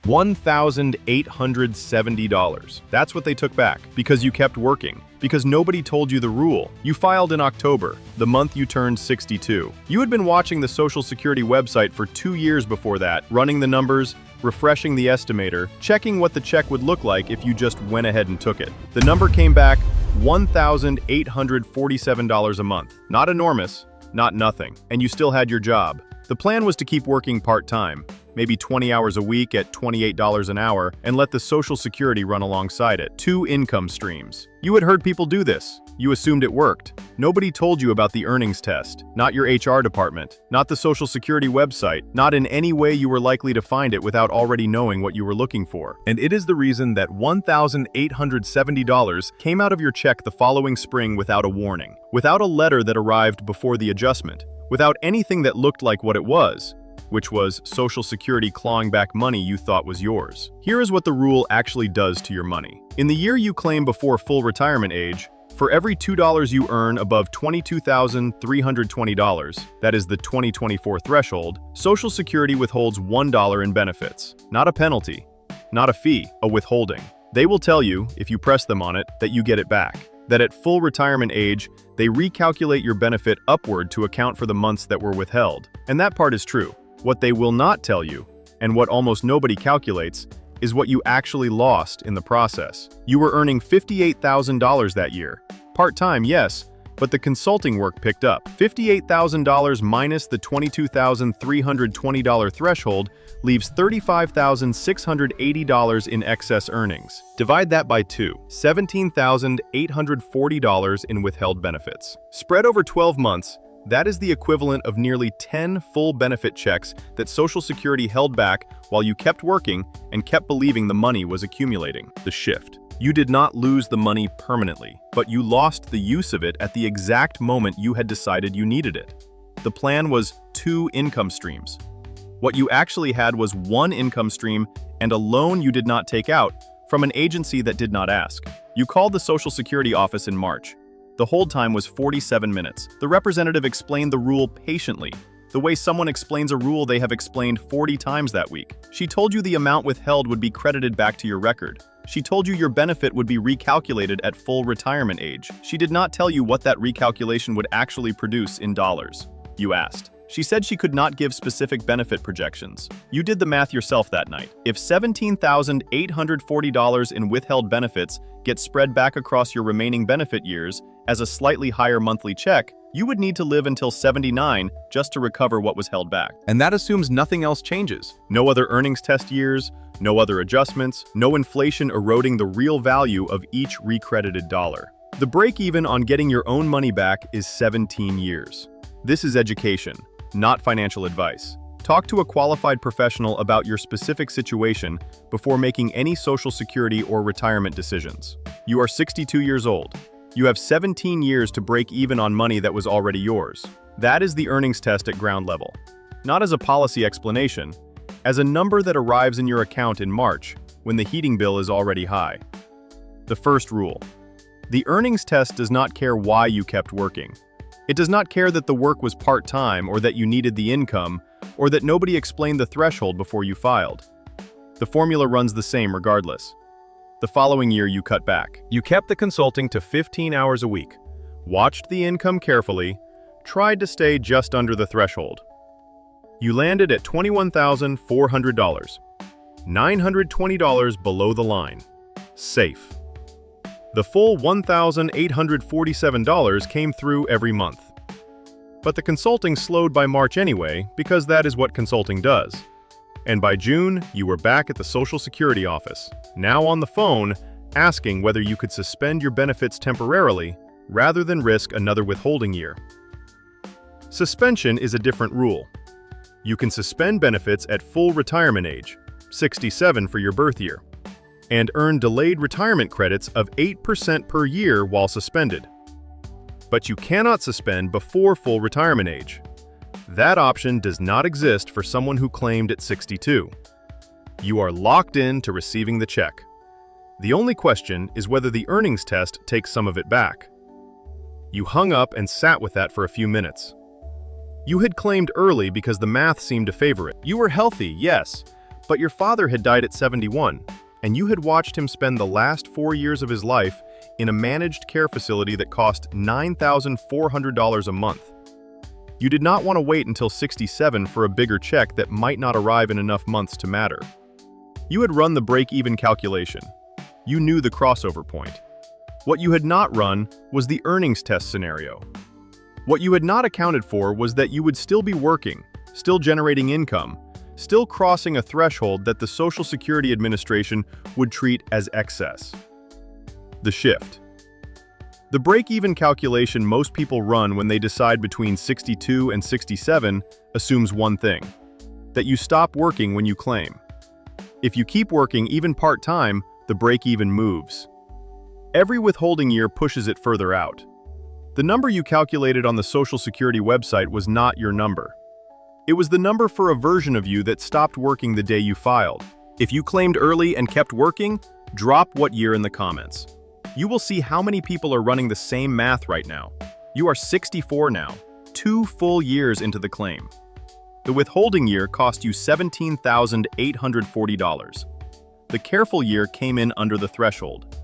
$1,870. That's what they took back, because you kept working, because nobody told you the rule. You filed in October, the month you turned 62. You had been watching the Social Security website for 2 years before that, running the numbers, refreshing the estimator, checking what the check would look like if you just went ahead and took it. The number came back $1,847 a month. Not enormous, not nothing, and you still had your job. The plan was to keep working part-time, maybe 20 hours a week at $28 an hour, and let the Social Security run alongside it. 2 income streams. You had heard people do this. You assumed it worked. Nobody told you about the earnings test, not your HR department, not the Social Security website, not in any way you were likely to find it without already knowing what you were looking for. And it is the reason that $1,870 came out of your check the following spring without a warning, without a letter that arrived before the adjustment, without anything that looked like what it was, which was Social Security clawing back money you thought was yours. Here is what the rule actually does to your money. In the year you claim before full retirement age, for every $2 you earn above $22,320, that is the 2024 threshold, Social Security withholds $1 in benefits. Not a penalty, not a fee, a withholding. They will tell you, if you press them on it, that you get it back. That at full retirement age, they recalculate your benefit upward to account for the months that were withheld. And that part is true. What they will not tell you, and what almost nobody calculates, is what you actually lost in the process. You were earning $58,000 that year. Part-time, yes, but the consulting work picked up. $58,000 minus the $22,320 threshold leaves $35,680 in excess earnings. Divide that by 2, $17,840 in withheld benefits. Spread over 12 months, that is the equivalent of nearly 10 full benefit checks that Social Security held back while you kept working and kept believing the money was accumulating. The shift. You did not lose the money permanently, but you lost the use of it at the exact moment you had decided you needed it. The plan was 2 income streams. What you actually had was 1 income stream and a loan you did not take out from an agency that did not ask. You called the Social Security office in March. The hold time was 47 minutes. The representative explained the rule patiently, the way someone explains a rule they have explained 40 times that week. She told you the amount withheld would be credited back to your record. She told you your benefit would be recalculated at full retirement age. She did not tell you what that recalculation would actually produce in dollars. You asked. She said she could not give specific benefit projections. You did the math yourself that night. If $17,840 in withheld benefits get spread back across your remaining benefit years as a slightly higher monthly check, you would need to live until 79 just to recover what was held back. And that assumes nothing else changes. No other earnings test years, no other adjustments, no inflation eroding the real value of each recredited dollar. The break-even on getting your own money back is 17 years. This is education, not financial advice. Talk to a qualified professional about your specific situation before making any Social Security or retirement decisions. You are 62 years old. You have 17 years to break even on money that was already yours. That is the earnings test at ground level. Not as a policy explanation, as a number that arrives in your account in March when the heating bill is already high. The first rule. The earnings test does not care why you kept working. It does not care that the work was part-time or that you needed the income or that nobody explained the threshold before you filed. The formula runs the same regardless. The following year you cut back. You kept the consulting to 15 hours a week, watched the income carefully, tried to stay just under the threshold. You landed at $21,400, $920 below the line. Safe. The full $1,847 came through every month. But the consulting slowed by March anyway, because that is what consulting does. And by June, you were back at the Social Security office, now on the phone, asking whether you could suspend your benefits temporarily rather than risk another withholding year. Suspension is a different rule. You can suspend benefits at full retirement age, 67 for your birth year, and earn delayed retirement credits of 8% per year while suspended. But you cannot suspend before full retirement age. That option does not exist for someone who claimed at 62. You are locked in to receiving the check. The only question is whether the earnings test takes some of it back. You hung up and sat with that for a few minutes. You had claimed early because the math seemed to favor it. You were healthy, yes, But your father had died at 71, and you had watched him spend the last 4 years of his life in a managed care facility that cost $9,400 a month. You did not want to wait until 67 for a bigger check that might not arrive in enough months to matter. You had run the break-even calculation. You knew the crossover point. What you had not run was the earnings test scenario. What you had not accounted for was that you would still be working, still generating income, still crossing a threshold that the Social Security Administration would treat as excess. The shift. The break-even calculation most people run when they decide between 62 and 67 assumes one thing: that you stop working when you claim. If you keep working even part-time, the break-even moves. Every withholding year pushes it further out. The number you calculated on the Social Security website was not your number. It was the number for a version of you that stopped working the day you filed. If you claimed early and kept working, drop what year in the comments. You will see how many people are running the same math right now. You are 64 now, 2 full years into the claim. The withholding year cost you $17,840. The careful year came in under the threshold.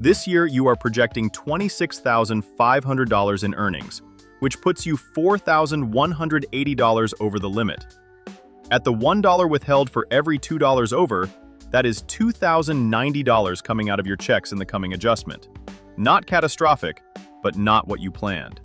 This year, you are projecting $26,500 in earnings, which puts you $4,180 over the limit. At the $1 withheld for every $2 over, that is $2,090 coming out of your checks in the coming adjustment. Not catastrophic, but not what you planned.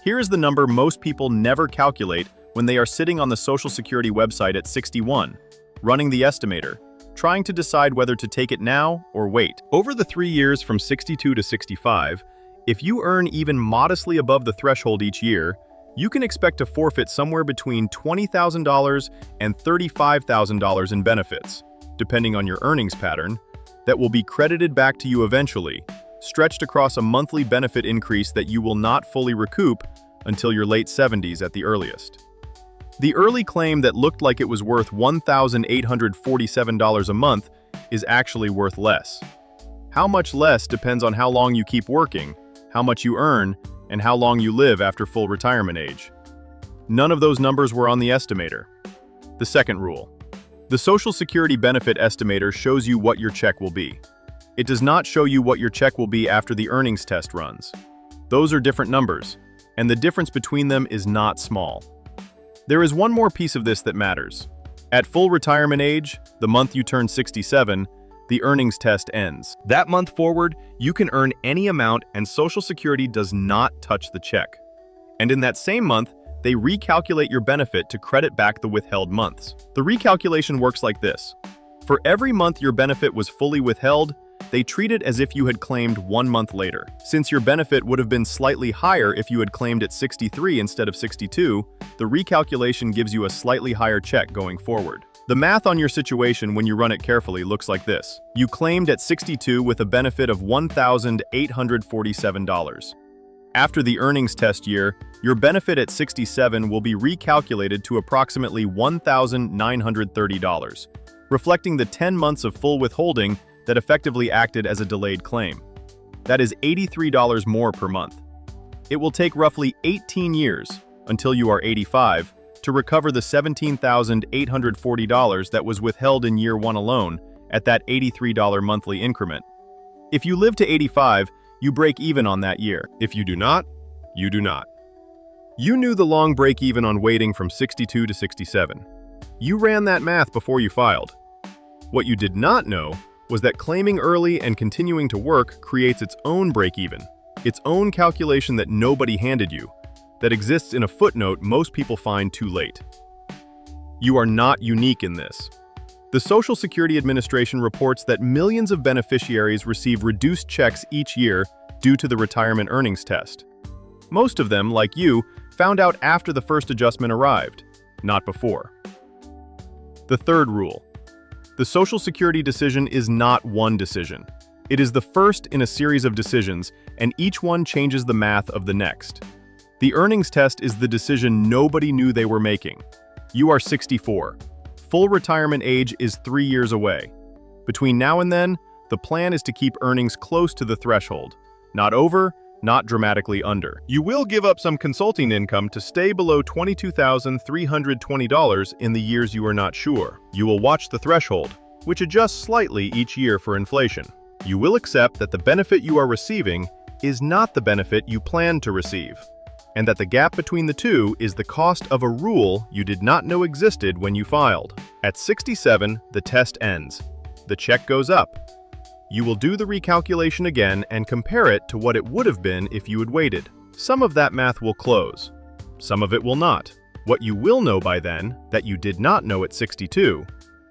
Here is the number most people never calculate when they are sitting on the Social Security website at 61, running the estimator, trying to decide whether to take it now or wait. Over the 3 years from 62 to 65, if you earn even modestly above the threshold each year, you can expect to forfeit somewhere between $20,000 and $35,000 in benefits, depending on your earnings pattern, that will be credited back to you eventually, stretched across a monthly benefit increase that you will not fully recoup until your late 70s at the earliest. The early claim that looked like it was worth $1,847 a month is actually worth less. How much less depends on how long you keep working, how much you earn, and how long you live after full retirement age. None of those numbers were on the estimator. The second rule. The Social Security benefit estimator shows you what your check will be. It does not show you what your check will be after the earnings test runs. Those are different numbers, and the difference between them is not small. There is one more piece of this that matters. At full retirement age, the month you turn 67, the earnings test ends. That month forward, you can earn any amount and Social Security does not touch the check. And in that same month, they recalculate your benefit to credit back the withheld months. The recalculation works like this. For every month your benefit was fully withheld, they treat it as if you had claimed 1 month later. Since your benefit would have been slightly higher if you had claimed at 63 instead of 62, the recalculation gives you a slightly higher check going forward. The math on your situation when you run it carefully looks like this. You claimed at 62 with a benefit of $1,847. After the earnings test year, your benefit at 67 will be recalculated to approximately $1,930, reflecting the 10 months of full withholding that effectively acted as a delayed claim. That is $83 more per month. It will take roughly 18 years, until you are 85, to recover the $17,840 that was withheld in year 1 alone at that $83 monthly increment. If you live to 85, you break even on that year. If you do not, you do not. You knew the long break even on waiting from 62 to 67. You ran that math before you filed. What you did not know was that claiming early and continuing to work creates its own break-even, its own calculation that nobody handed you, that exists in a footnote most people find too late. You are not unique in this. The Social Security Administration reports that millions of beneficiaries receive reduced checks each year due to the retirement earnings test. Most of them, like you, found out after the first adjustment arrived, not before. The third rule. The Social Security decision is not one decision. It is the first in a series of decisions, and each one changes the math of the next. The earnings test is the decision nobody knew they were making. You are 64. Full retirement age is 3 years away. Between now and then, the plan is to keep earnings close to the threshold, not over, not dramatically under. You will give up some consulting income to stay below $22,320 in the years you are not sure. You will watch the threshold, which adjusts slightly each year for inflation. You will accept that the benefit you are receiving is not the benefit you planned to receive, and that the gap between the two is the cost of a rule you did not know existed when you filed. At 67, the test ends. The check goes up. You will do the recalculation again and compare it to what it would have been if you had waited. Some of that math will close. Some of it will not. What you will know by then, that you did not know at 62,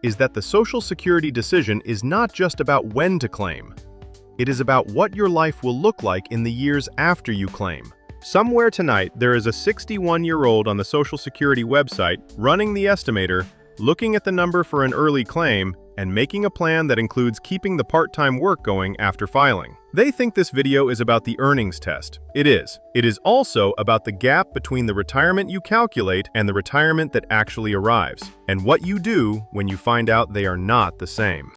is that the Social Security decision is not just about when to claim. It is about what your life will look like in the years after you claim. Somewhere tonight, there is a 61-year-old on the Social Security website running the estimator, looking at the number for an early claim, and making a plan that includes keeping the part-time work going after filing. They think this video is about the earnings test. It is. It is also about the gap between the retirement you calculate and the retirement that actually arrives, and what you do when you find out they are not the same.